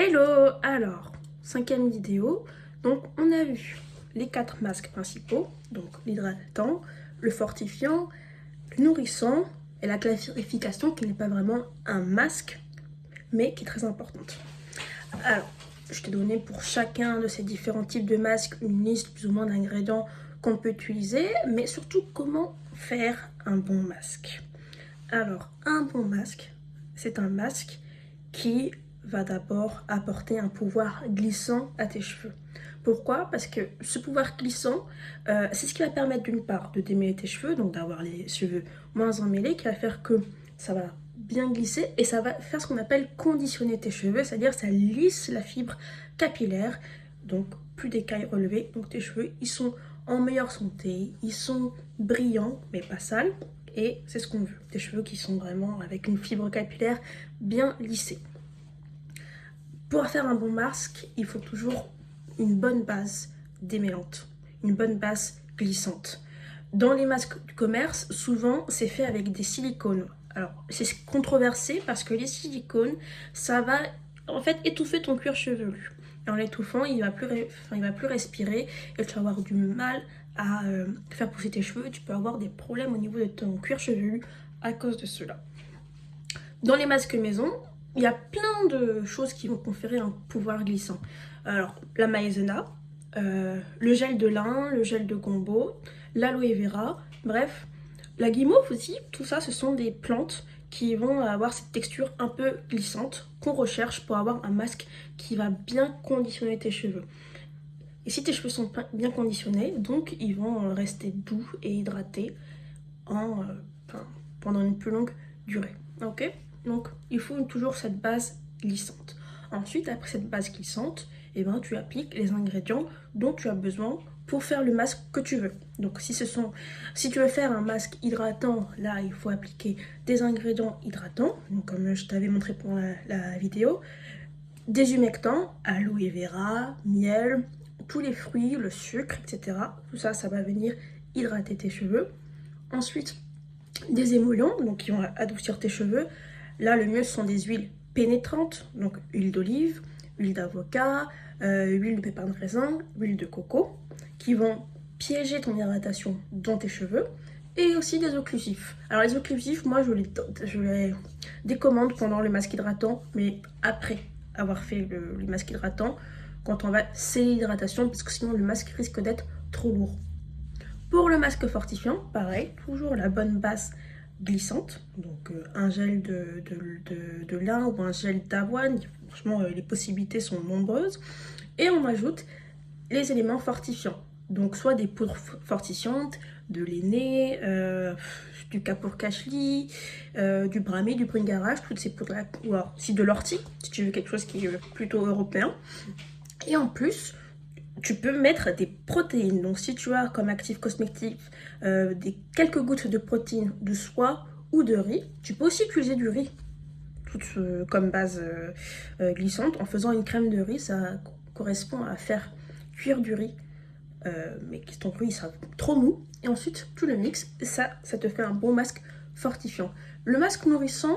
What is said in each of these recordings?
Hello! Alors, cinquième vidéo. Donc, on a vu les 4 masques principaux. Donc, l'hydratant, le fortifiant, le nourrissant et la clarification qui n'est pas vraiment un masque, mais qui est très importante. Alors, je t'ai donné pour chacun de ces différents types de masques une liste plus ou moins d'ingrédients qu'on peut utiliser, mais surtout comment faire un bon masque. Alors, un bon masque, c'est un masque qui va d'abord apporter un pouvoir glissant à tes cheveux. Pourquoi? Parce que ce pouvoir glissant, c'est ce qui va permettre d'une part de démêler tes cheveux, donc d'avoir les cheveux moins emmêlés, qui va faire que ça va bien glisser et ça va faire ce qu'on appelle conditionner tes cheveux, c'est-à-dire ça lisse la fibre capillaire, donc plus d'écailles relevées, donc tes cheveux ils sont en meilleure santé, ils sont brillants mais pas sales et c'est ce qu'on veut, des cheveux qui sont vraiment avec une fibre capillaire bien lissée. Pour faire un bon masque, il faut toujours une bonne base démêlante, une bonne base glissante. Dans les masques du commerce, souvent c'est fait avec des silicones. Alors c'est controversé parce que les silicones, ça va en fait étouffer ton cuir chevelu. Et en l'étouffant, il va plus respirer et tu vas avoir du mal à faire pousser tes cheveux. Tu peux avoir des problèmes au niveau de ton cuir chevelu à cause de cela. Dans les masques maison, il y a plein de choses qui vont conférer un pouvoir glissant. Alors, la maïzena, le gel de lin, le gel de gombo, l'aloe vera, bref. La guimauve aussi, tout ça, ce sont des plantes qui vont avoir cette texture un peu glissante qu'on recherche pour avoir un masque qui va bien conditionner tes cheveux. Et si tes cheveux sont bien conditionnés, donc ils vont rester doux et hydratés pendant une plus longue durée. Ok? Donc, il faut toujours cette base glissante. Ensuite, après cette base glissante, eh ben, tu appliques les ingrédients dont tu as besoin pour faire le masque que tu veux. Donc, si tu veux faire un masque hydratant, là, il faut appliquer des ingrédients hydratants, donc, comme je t'avais montré pendant la vidéo, des humectants, aloe vera, miel, tous les fruits, le sucre, etc. Tout ça, ça va venir hydrater tes cheveux. Ensuite, des émollients, donc qui vont adoucir tes cheveux. Là, le mieux, ce sont des huiles pénétrantes, donc huile d'olive, huile d'avocat, huile de pépins de raisin, huile de coco, qui vont piéger ton hydratation dans tes cheveux, et aussi des occlusifs. Alors les occlusifs, moi, je les décommande pendant le masque hydratant, mais après avoir fait le masque hydratant, quand on va sceller l'hydratation, parce que sinon le masque risque d'être trop lourd. Pour le masque fortifiant, pareil, toujours la bonne base glissante, donc un gel de lin ou un gel d'avoine, franchement les possibilités sont nombreuses, et on ajoute les éléments fortifiants, donc soit des poudres fortifiantes, de l'aîné, du capourcachli, du brahmi, du bringarage, toutes ces poudres là, ou alors si de l'ortie, si tu veux quelque chose qui est plutôt européen, et en plus tu peux mettre des protéines. Donc si tu as comme actif cosmétique quelques gouttes de protéines de soie ou de riz, tu peux aussi utiliser du riz comme base glissante. En faisant une crème de riz, ça correspond à faire cuire du riz, mais que ton riz sera trop mou. Et ensuite, tu le mixes et ça te fait un bon masque fortifiant. Le masque nourrissant,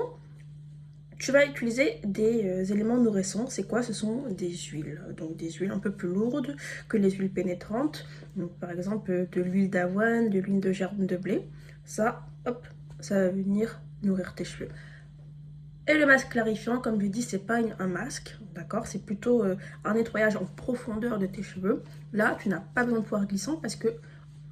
tu vas utiliser des éléments nourrissants. C'est quoi? Ce sont des huiles. Donc des huiles un peu plus lourdes que les huiles pénétrantes. Donc par exemple de l'huile d'avoine, de l'huile de germe de blé. Ça, hop, ça va venir nourrir tes cheveux. Et le masque clarifiant, comme je dis, c'est pas un masque, d'accord? C'est plutôt un nettoyage en profondeur de tes cheveux. Là, tu n'as pas besoin de pouvoir glissant parce que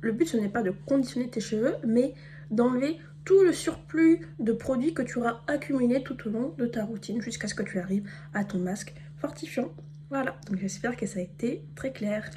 le but, ce n'est pas de conditionner tes cheveux, mais d'enlever tout le surplus de produits que tu auras accumulé tout au long de ta routine jusqu'à ce que tu arrives à ton masque fortifiant. Voilà, donc j'espère que ça a été très clair.